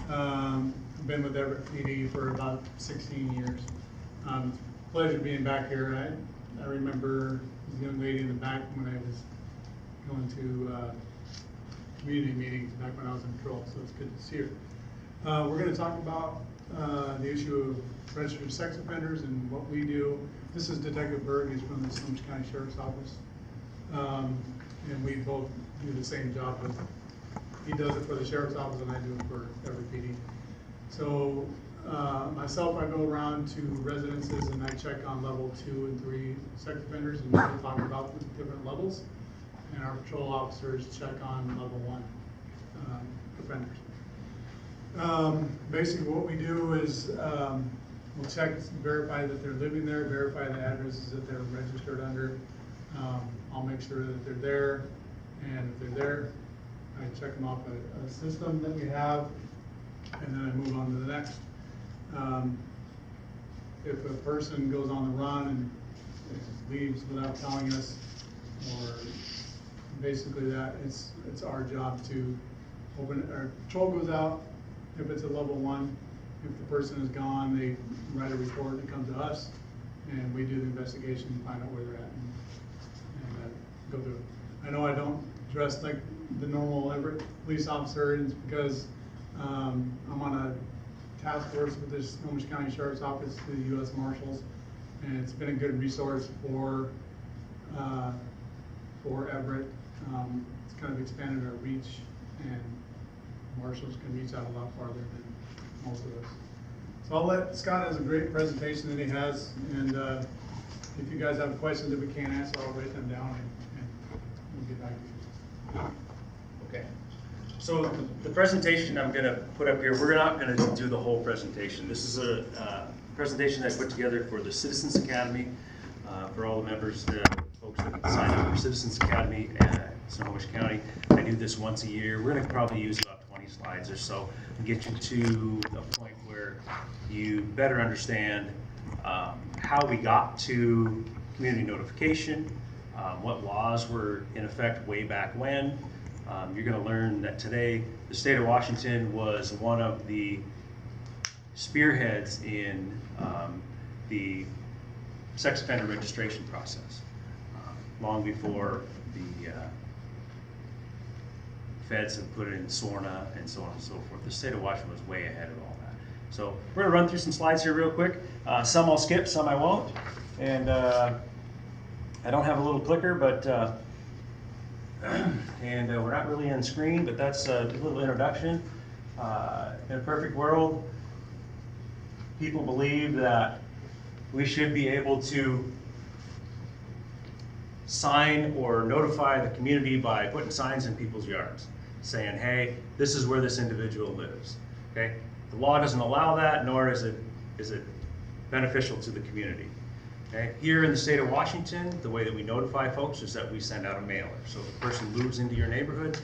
I've been with Everett PD for about 16 years. Pleasure being back here. I remember the young lady in the back when I was going to community meetings back when I was in patrol, so it's good to see her. We're going to talk about the issue of registered sex offenders and what we do. This is Detective Berg. He's from the Snohomish County Sheriff's Office. And we both do the same job. He does it for the Sheriff's Office and I do it for Everett PD. So myself, I go around to residences and I check on level 2 and 3 sex offenders and we'll talk about the different levels. And our patrol officers check on level 1 offenders. Basically what we do is we'll check, verify that they're living there, verify the addresses that they're registered under. I'll make sure that they're there, and if they're there, I check them off a system that we have, and then I move on to the next. If a person goes on the run and leaves without telling us, or basically that, it's our job to open it. Our patrol goes out. If it's a level 1, if the person is gone, they write a report and come to us, and we do the investigation and find out where they're at and go through it. I know I don't dress like the normal Everett police officer, and it's because I'm on a task force with the Snohomish County Sheriff's Office, the U.S. Marshals, and it's been a good resource for Everett. It's kind of expanded our reach, and marshals can reach out a lot farther than most of us. So I'll let Scott has a great presentation that he has, and if you guys have questions that we can't answer, I'll write them down and we'll get back to you. Okay. So the presentation I'm going to put up here, we're not going to do the whole presentation. This is a presentation I put together for the Citizens Academy, for all the members, folks that sign up for Citizens Academy at Snohomish County. I do this once a year. We're going to probably use about 20 slides or so and get you to a point where you better understand how we got to community notification, what laws were in effect way back when. You're going to learn that today the state of Washington was one of the spearheads in the sex offender registration process, long before the feds have put it in SORNA and so on and so forth. The state of Washington was way ahead of all that. So we're going to run through some slides here real quick. Some I'll skip, some I won't. And I don't have a little clicker, but we're not really on screen, but that's a little introduction. In a perfect world, people believe that we should be able to sign or notify the community by putting signs in people's yards saying, hey, this is where this individual lives. Okay? The law doesn't allow that, nor is it beneficial to the community. Okay? Here in the state of Washington, the way that we notify folks is that we send out a mailer. So if a person moves into your neighborhood,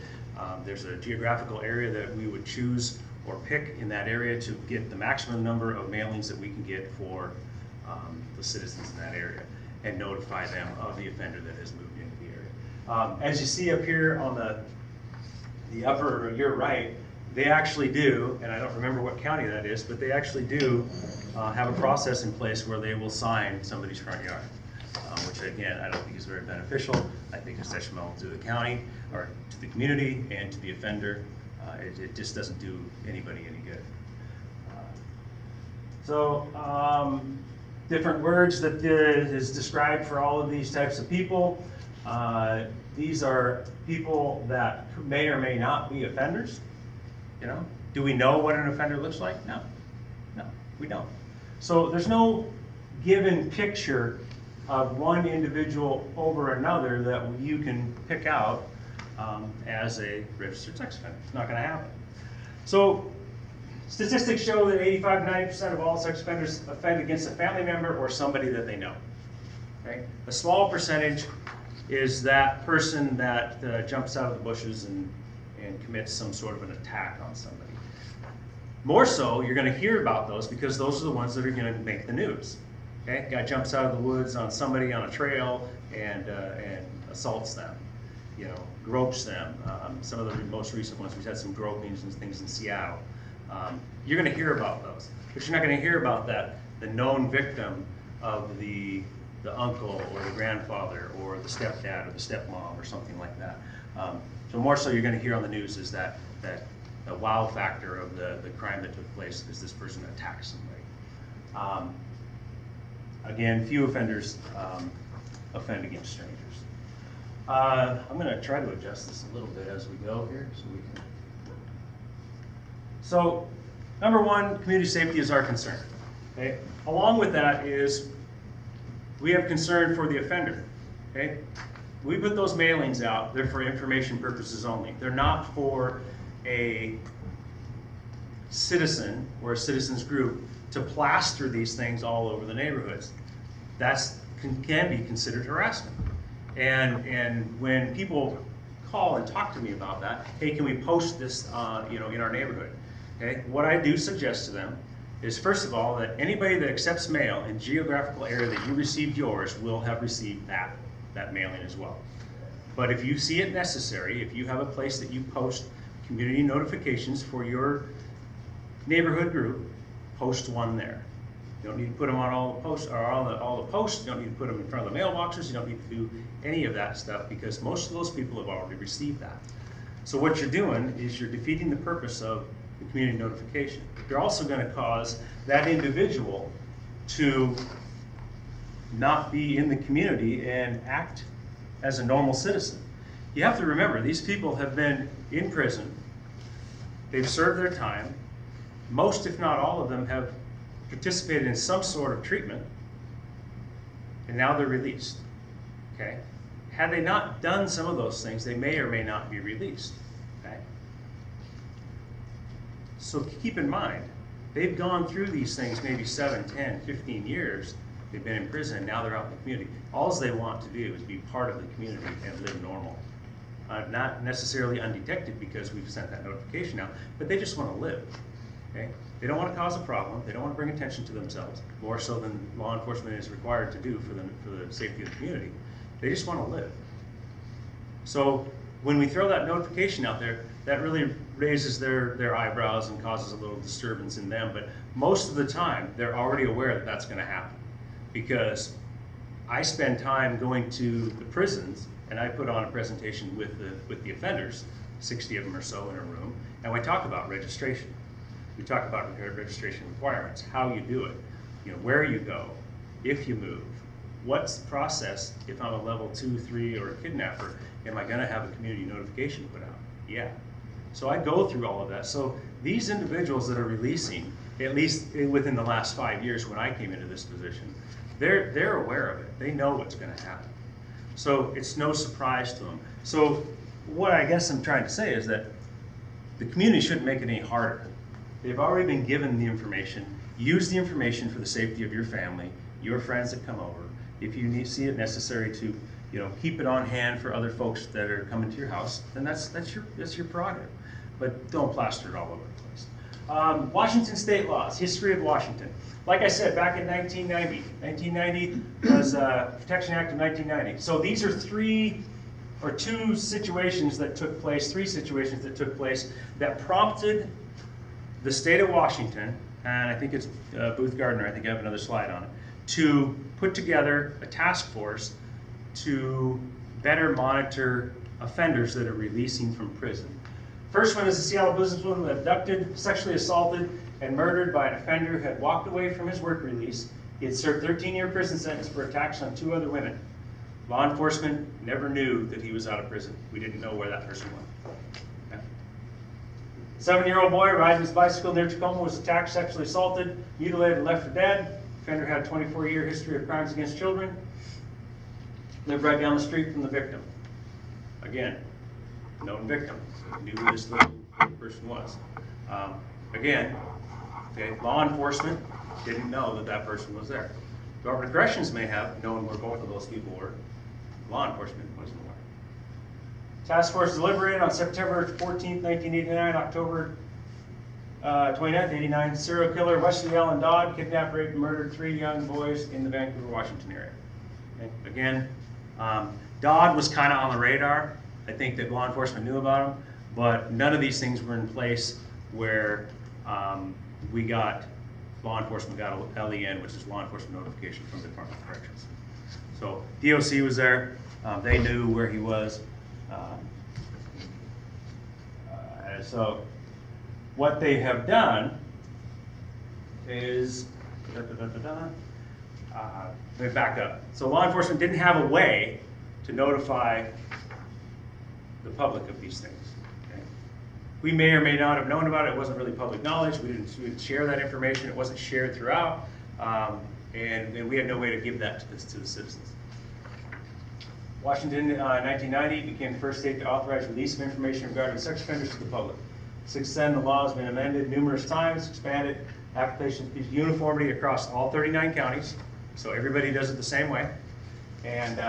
there's a geographical area that we would choose or pick in that area to get the maximum number of mailings that we can get for the citizens in that area and notify them of the offender that has moved into the area. As you see up here on the upper, your right, they actually do, and I don't remember what county that is, but they actually do have a process in place where they will sign somebody's front yard, which again, I don't think is very beneficial. I think it's detrimental to the county, or to the community, and to the offender. It just doesn't do anybody any good. Different words that is described for all of these types of people. These are people that may or may not be offenders. You know, do we know what an offender looks like? No, we don't. So there's no given picture of one individual over another that you can pick out as a registered sex offender. It's not going to happen. So statistics show that 85 to 90% of all sex offenders offend against a family member or somebody that they know. Okay? A small percentage is that person that jumps out of the bushes and commits some sort of an attack on somebody. More so, you're going to hear about those because those are the ones that are going to make the news. Okay? Guy jumps out of the woods on somebody on a trail and assaults them, you know, gropes them. Some of the most recent ones, we've had some gropings and things in Seattle. You're going to hear about those, but you're not going to hear about the known victim of the uncle or the grandfather or the stepdad or the stepmom or something like that. So more so you're going to hear on the news is that the wow factor of the crime that took place is this person attacked somebody. Again, few offenders offend against strangers. I'm going to try to adjust this a little bit as we go here so we can. So, number one, community safety is our concern. Okay? Along with that is we have concern for the offender. Okay? We put those mailings out, they're for information purposes only. They're not for a citizen or a citizens group to plaster these things all over the neighborhoods. That's can be considered harassment. And when people call and talk to me about that, hey, can we post this in our neighborhood? Okay, what I do suggest to them is, first of all, that anybody that accepts mail in geographical area that you received yours will have received that mailing as well. But if you see it necessary, if you have a place that you post community notifications for your neighborhood group, post one there. You don't need to put them on all the posts or all the posts. You don't need to put them in front of the mailboxes. You don't need to do any of that stuff because most of those people have already received that. So what you're doing is you're defeating the purpose of the community notification. You're also going to cause that individual to not be in the community and act as a normal citizen. You have to remember, these people have been in prison. They've served their time. Most, if not all of them, have participated in some sort of treatment, and now they're released. Okay? Had they not done some of those things, they may or may not be released. Okay? So keep in mind, they've gone through these things maybe 7, 10, 15 years. They've been in prison, and now they're out in the community. All they want to do is be part of the community and live normal. Not necessarily undetected because we've sent that notification out, but they just want to live. Okay? They don't want to cause a problem. They don't want to bring attention to themselves, more so than law enforcement is required to do for the safety of the community. They just want to live. So when we throw that notification out there, that really raises their eyebrows and causes a little disturbance in them. But most of the time, they're already aware that that's going to happen, because I spend time going to the prisons and I put on a presentation with the offenders, 60 of them or so in a room, and we talk about registration. We talk about registration requirements, how you do it, where you go, if you move, what's the process if I'm a level 2, 3, or a kidnapper, am I gonna have a community notification put out? Yeah. So I go through all of that. So these individuals that are releasing, at least within the last 5 years when I came into this position, they're aware of it. They know what's gonna happen. So it's no surprise to them. So what I guess I'm trying to say is that the community shouldn't make it any harder. They've already been given the information. Use the information for the safety of your family, your friends that come over. If you see it necessary to, keep it on hand for other folks that are coming to your house, then that's your prerogative. But don't plaster it all over the place. Washington state laws, history of Washington. Like I said, back in 1990. 1990 was Protection Act of 1990. So these are three situations that took place that prompted the state of Washington, and I think it's Booth Gardner, I think I have another slide on it, to put together a task force to better monitor offenders that are releasing from prison. First one is a Seattle businesswoman abducted, sexually assaulted, and murdered by an offender who had walked away from his work release. He had served 13-year prison sentence for attacks on 2 other women. Law enforcement never knew that he was out of prison. We didn't know where that person went. Okay. 7-year-old boy riding his bicycle near Tacoma was attacked, sexually assaulted, mutilated, and left for dead. Offender had a 24-year history of crimes against children. Lived right down the street from the victim. Again, known victim. Knew who this little person was. Again, law enforcement didn't know that person was there. Department of Corrections may have known where both of those people were. Law enforcement wasn't aware. Task force deliberated on September 14th, 1989, October 29th, 89. Serial killer Wesley Allen Dodd kidnapped, raped, and murdered 3 young boys in the Vancouver, Washington area. Okay. Again, Dodd was kind of on the radar. I think that law enforcement knew about him, but none of these things were in place where law enforcement got a LEN, which is law enforcement notification from the Department of Corrections. So DOC was there, they knew where he was. So what they have done is, they back up. So law enforcement didn't have a way to notify the public of these things. Okay? We may or may not have known about it. It wasn't really public knowledge. We didn't share that information. It wasn't shared throughout, and we had no way to give that to the citizens. Washington, in 1990, became the first state to authorize release of information regarding sex offenders to the public. Since then, the law has been amended numerous times, expanded applications of uniformity across all 39 counties, so everybody does it the same way, and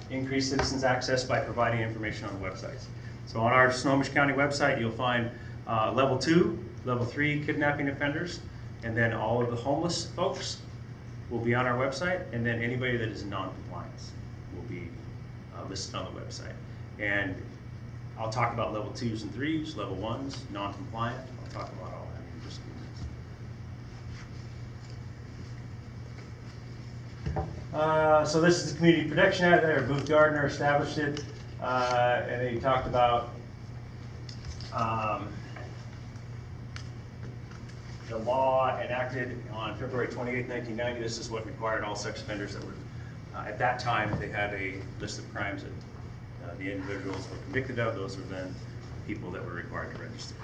increased citizens' access by providing information on the websites. So on our Snohomish County website, you'll find level 2, level 3 kidnapping offenders, and then all of the homeless folks will be on our website, and then anybody that is in non-compliance will be listed on the website. And I'll talk about level 2s and 3s, level 1s, non-compliant. I'll talk about all that in just a few minutes. So this is the Community Protection Act there. Booth Gardner established it, and he talked about the law enacted on February 28, 1990. This is what required all sex offenders that were, at that time, they had a list of crimes that the individuals were convicted of. Those were then the people that were required to register.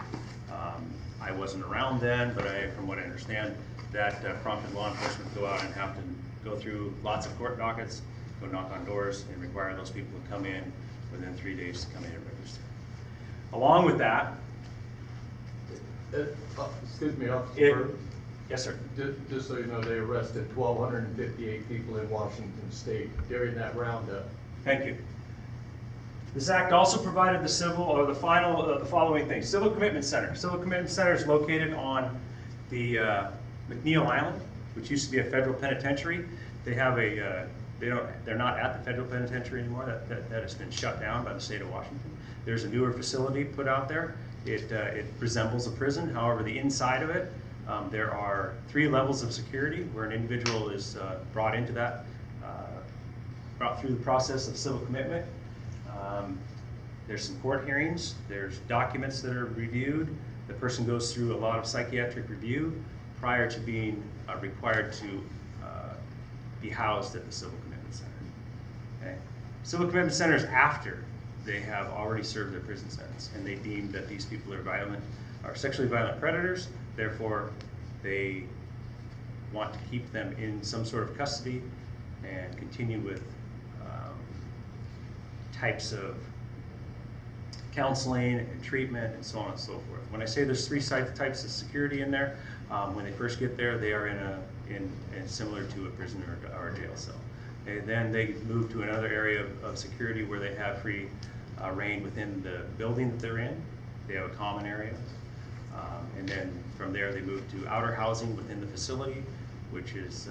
I wasn't around then, but from what I understand, that prompted law enforcement to go out and have to go through lots of court dockets, go knock on doors, and require those people to come in within 3 days to come in and register. Along with that, excuse me, Officer. Yes, sir. Just so you know, they arrested 1,258 people in Washington State during that roundup. Thank you. This act also provided the following things. Civil Commitment Center. Civil Commitment Center is located on the McNeil Island, which used to be a federal penitentiary. They have they're not at the federal penitentiary anymore. That has been shut down by the state of Washington. There's a newer facility put out there. It resembles a prison. However, the inside of it, there are 3 levels of security where an individual is brought into that, brought through the process of civil commitment. There's some court hearings, there's documents that are reviewed. The person goes through a lot of psychiatric review prior to being required to be housed at the Civil Commitment Center. Okay? Civil Commitment Center is after they have already served their prison sentence and they deem that these people are sexually violent predators, therefore they want to keep them in some sort of custody and continue with types of counseling and treatment and so on and so forth. When I say there's 3 types of security in there, when they first get there, they are in similar to a prison or a jail cell. And then they move to another area of security where they have free reign within the building that they're in. They have a common area. And then from there they move to outer housing within the facility, which is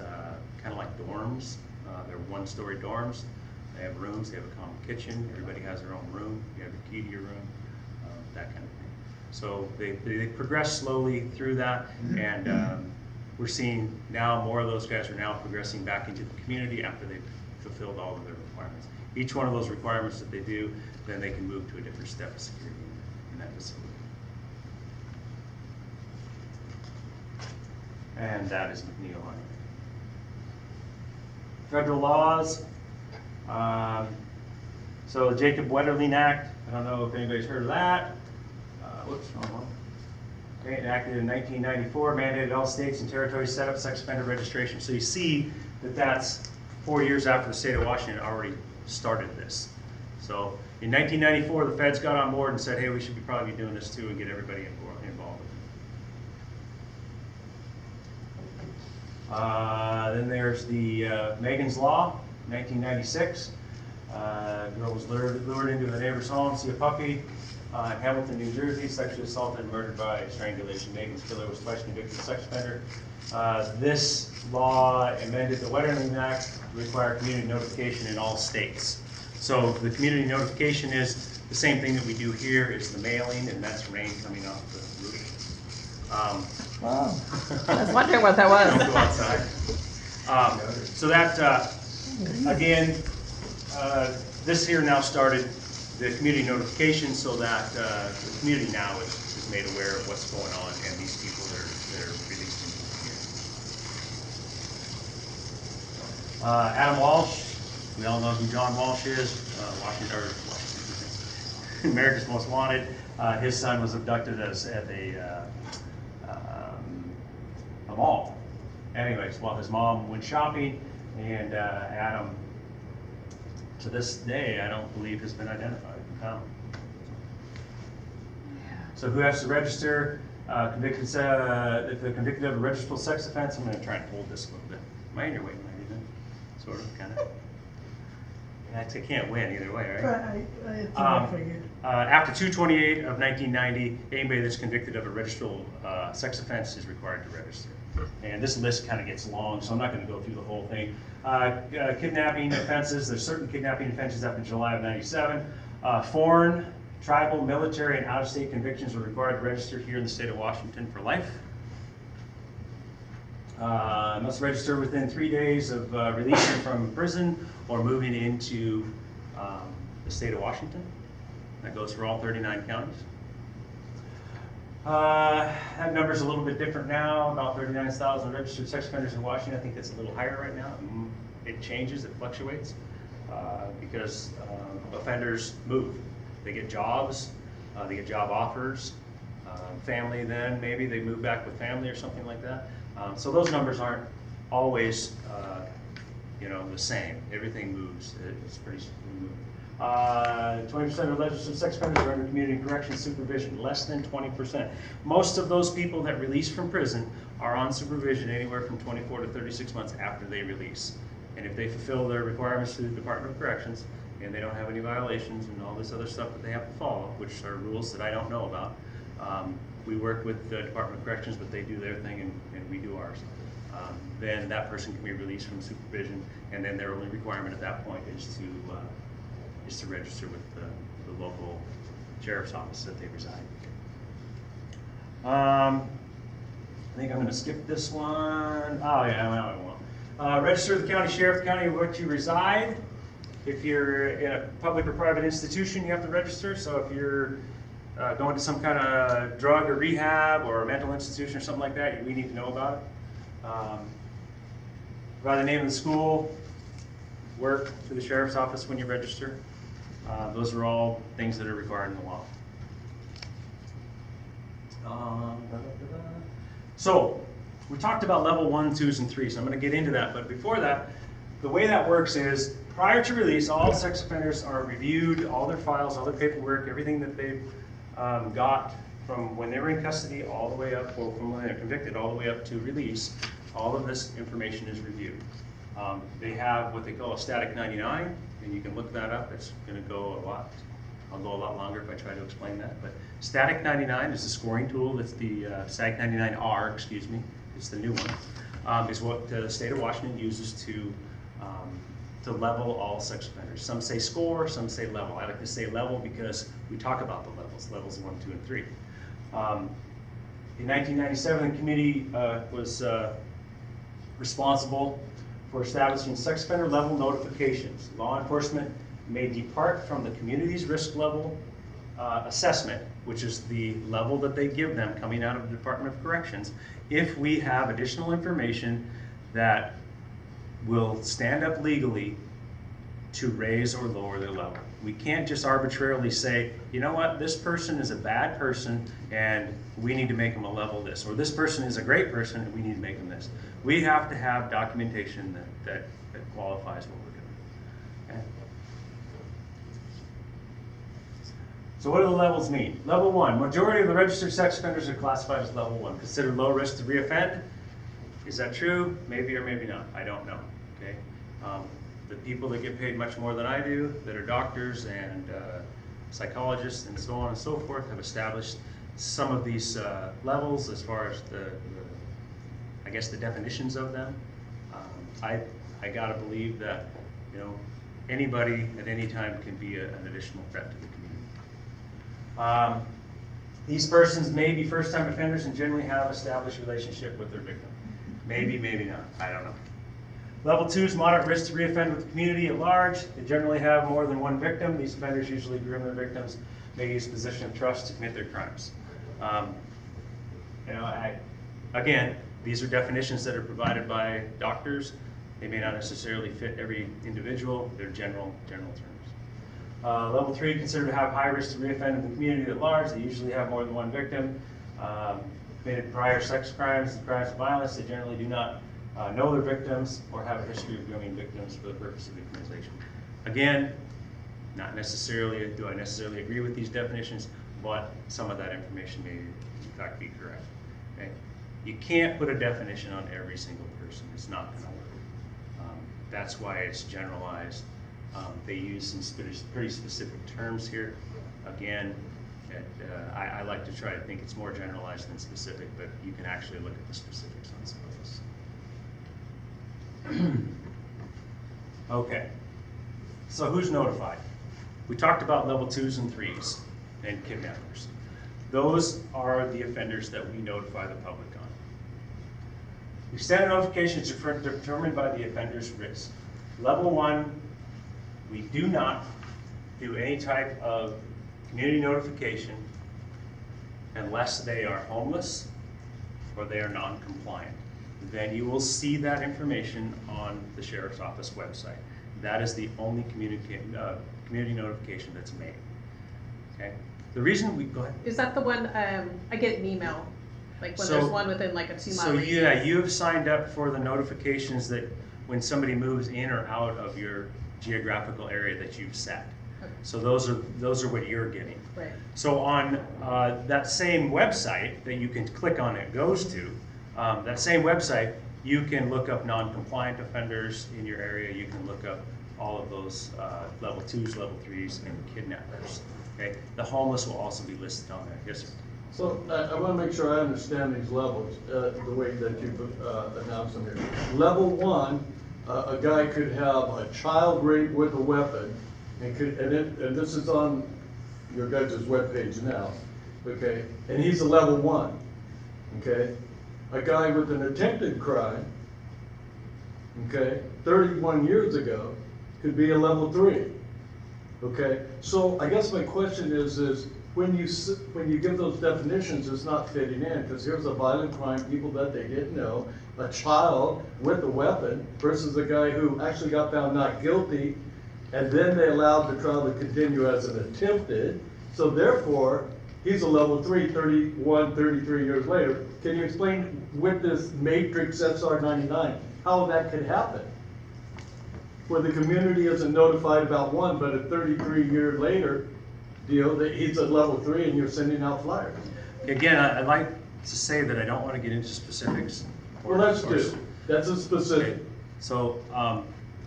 kind of like dorms. They're 1-story dorms. They have rooms, they have a common kitchen, everybody has their own room, you have your key to your room, that kind of thing. So they progress slowly through that, and we're seeing now more of those guys are now progressing back into the community after they've fulfilled all of their requirements. Each one of those requirements that they do, then they can move to a different step of security in that facility. And that is McNeil Island. Federal laws. So the Jacob Wetterling Act, I don't know if anybody's heard of that. Whoops, wrong one. Okay, enacted in 1994, mandated all states and territories set up sex offender registration. So you see that that's 4 years after the state of Washington already started this. So in 1994, the feds got on board and said, hey, we should probably be doing this too and get everybody involved. Then there's the Megan's Law, 1996. Girl was lured into the neighbor's home, see a puppy in Hamilton, New Jersey, sexually assaulted and murdered by strangulation. Megan's killer was twice convicted sex offender. This law amended the Wetterling Act to require community notification in all states. So the community notification is the same thing that we do here. It's the mailing, and that's rain coming off the roof. Wow. I was wondering what that was. Don't go outside. So that, again, this here now started the community notification so that the community now is made aware of what's going on and these people that are released into the community. Adam Walsh, we all know who John Walsh is, America's Most Wanted. His son was abducted at a mall. Anyways, while his mom went shopping, and Adam, to this day, I don't believe has been identified. So who has to register? If they're convicted of a registrable sex offense, I'm going to try and hold this a little bit. Am I in your way, Maggie? Sort of, kind of. I can't win either way, right? I figured. After 228 of 1990, anybody that's convicted of a registrable sex offense is required to register. And this list kind of gets long, so I'm not going to go through the whole thing. Kidnapping offenses, there's certain kidnapping offenses after July of 97. Foreign, tribal, military, and out-of-state convictions are required to register here in the state of Washington for life. Must register within 3 days of releasing from prison or moving into the state of Washington. That goes for all 39 counties. That number's a little bit different now, about 39,000 registered sex offenders in Washington. I think that's a little higher right now. It changes, it fluctuates, because offenders move. They get jobs, they get job offers, family then, maybe they move back with family or something like that. So those numbers aren't always, the same. Everything moves. It's pretty smooth. 20% of registered sex offenders are under community corrections supervision, less than 20%. Most of those people that release from prison are on supervision anywhere from 24 to 36 months after they release. And if they fulfill their requirements through the Department of Corrections, and they don't have any violations and all this other stuff that they have to follow, which are rules that I don't know about, we work with the Department of Corrections, but they do their thing and we do ours. Then that person can be released from supervision, and then their only requirement at that point is to register with the local sheriff's office that they reside. I think I'm going to skip this one. Oh yeah, no, I won't. Register with the county sheriff, the county in which you reside. If you're in a public or private institution, you have to register. So if you're going to some kind of drug or rehab or a mental institution or something like that, we need to know about it. Provide the name of the school, work for the sheriff's office when you register. Those are all things that are required in the law. So we talked about level 1, 2s, and 3s. So I'm going to get into that. But before that, the way that works is prior to release, all sex offenders are reviewed, all their files, all their paperwork, everything that they've got from when they were in custody all the way up, or from when they're convicted all the way up to release. All of this information is reviewed. They have what they call a static 99, and you can look that up. It's going to go a lot. I'll go a lot longer if I try to explain that. But static 99 is the scoring tool. That's the static 99R, excuse me. It's the new one. Is what the state of Washington uses to level all sex offenders. Some say score, some say level. I like to say level because we talk about the levels, levels 1, 2, and 3. In 1997, the committee was responsible for establishing sex offender level notifications. Law enforcement may depart from the community's risk level assessment, which is the level that they give them coming out of the Department of Corrections, if we have additional information that will stand up legally to raise or lower their level. We can't just arbitrarily say, you know what, this person is a bad person and we need to make them a level this, or this person is a great person and we need to make them this. We have to have documentation that qualifies what we're doing. Okay? So what do the levels mean? Level 1, majority of the registered sex offenders are classified as level 1, considered low risk to reoffend. Is that true? Maybe or maybe not. I don't know. Okay. The people that get paid much more than I do, that are doctors and psychologists and so on and so forth, have established some of these levels as far as I guess the definitions of them. I gotta believe that anybody at any time can be an additional threat to the community. These persons may be first-time offenders and generally have established relationship with their victim. Maybe, maybe not, I don't know. Level 2 is moderate risk to reoffend with the community at large. They generally have more than one victim. These offenders usually groom their victims, may use position of trust to commit their crimes. Again, these are definitions that are provided by doctors. They may not necessarily fit every individual. They're general terms. Level 3, considered to have high risk to reoffend in the community at large. They usually have more than one victim. Committed prior sex crimes and crimes of violence. They generally do not know their victims or have a history of grooming victims for the purpose of victimization. Again, not necessarily, do I necessarily agree with these definitions, but some of that information may in fact be correct. Okay? You can't put a definition on every single person. It's not going to work. That's why it's generalized. They use some pretty specific terms here. Again, I like to try to think it's more generalized than specific, but you can actually look at the specifics on some of this. Okay, so who's notified? We talked about level 2s and 3s and kidnappers. Those are the offenders that we notify the public on. The extent of notification is determined by the offender's risk. Level 1, we do not do any type of community notification unless they are homeless or they are non-compliant. Then you will see that information on the Sheriff's Office website. That is the only community notification that's made. Okay. The reason we go ahead. Is that the one, I get an email, like when So- there's one within like a 2 mile So radius? yeah, you have signed up for the notifications that when somebody moves in or out of your geographical area that you've set. Okay. So those are what you're getting. Right. So on that same website that you can click on it goes to, that same website, you can look up non-compliant offenders in your area. You can look up all of those level 2s, level 3s, and kidnappers. Okay. The homeless will also be listed on there. Yes, sir. So I want to make sure I understand these levels, the way that you've announced them here. Level 1, a guy could have a child rape with a weapon, and this is on your guys' webpage now, okay? And he's a level 1, okay? A guy with an attempted crime, okay, 31 years ago, could be a level 3, okay? So I guess my question is when you give those definitions, it's not fitting in, because here's a violent crime, people that they didn't know, a child with a weapon versus a guy who actually got found not guilty, and then they allowed the trial to continue as an attempted. So therefore, he's a level 3, 31, 33 years later. Can you explain with this matrix SR99, how that could happen? Where the community isn't notified about one, but a 33 year later, that he's at level 3 and you're sending out flyers. Again, I'd like to say that I don't want to get into specifics. Well, that's good. That's a specific. Okay. So,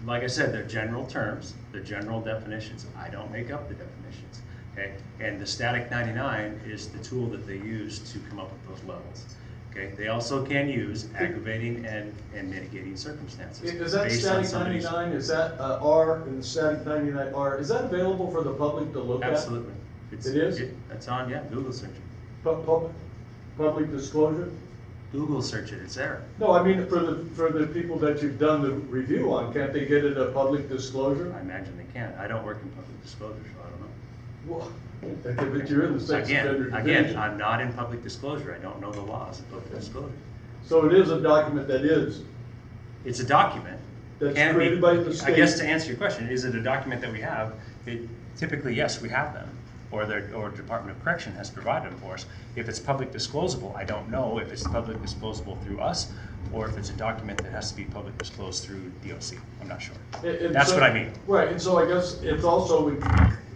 like I said, they're general terms, they're general definitions. I don't make up the definitions, okay? And the static 99 is the tool that they use to come up with those levels, okay? They also can use aggravating and mitigating circumstances. Is that based on static somebody's- 99, is that R in the static 99R, is that available for the public to look at? Absolutely. It is? That's on, yeah, Google search it. Public disclosure? Google search it, it's there. No, I mean, for the people that you've done the review on, can't they get it a public disclosure? I imagine they can. I don't work in public disclosure, so I don't know. Well, okay, but you're in the sex offender Again, division. I'm not in public disclosure. I don't know the laws of public disclosure. So it is a document that is, It's a document. That's Can created be- by the I state. guess to answer your question, is it a document that we have? Typically, yes, we have them, or Department of Correction has provided them for us. If it's public disclosable, I don't know if it's public disclosable through us, or if it's a document that has to be public disclosed through DOC. I'm not sure. And That's so- what I mean. Right, and so I guess it's also, we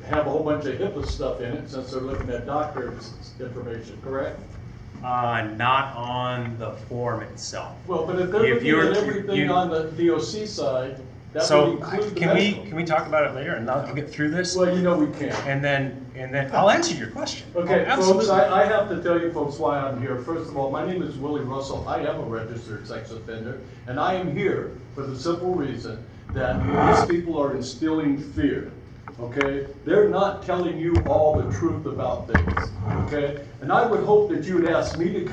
have a whole bunch of HIPAA stuff in it, since they're looking at doctors' information, correct? Not on the form itself. Well, but if they're If looking you're- at everything you- on the DOC side, that would So include the can medical. we talk about it later and I'll get through this? Well, you know we can't. And then I'll answer your question. Okay, Oh, folks, absolutely. I have to tell you folks why I'm here. First of all, my name is Willie Russell. I am a registered sex offender, and I am here for the simple reason that these people are instilling fear. okay? They're not telling you all the truth about things, okay? And I would hope that you would ask me to come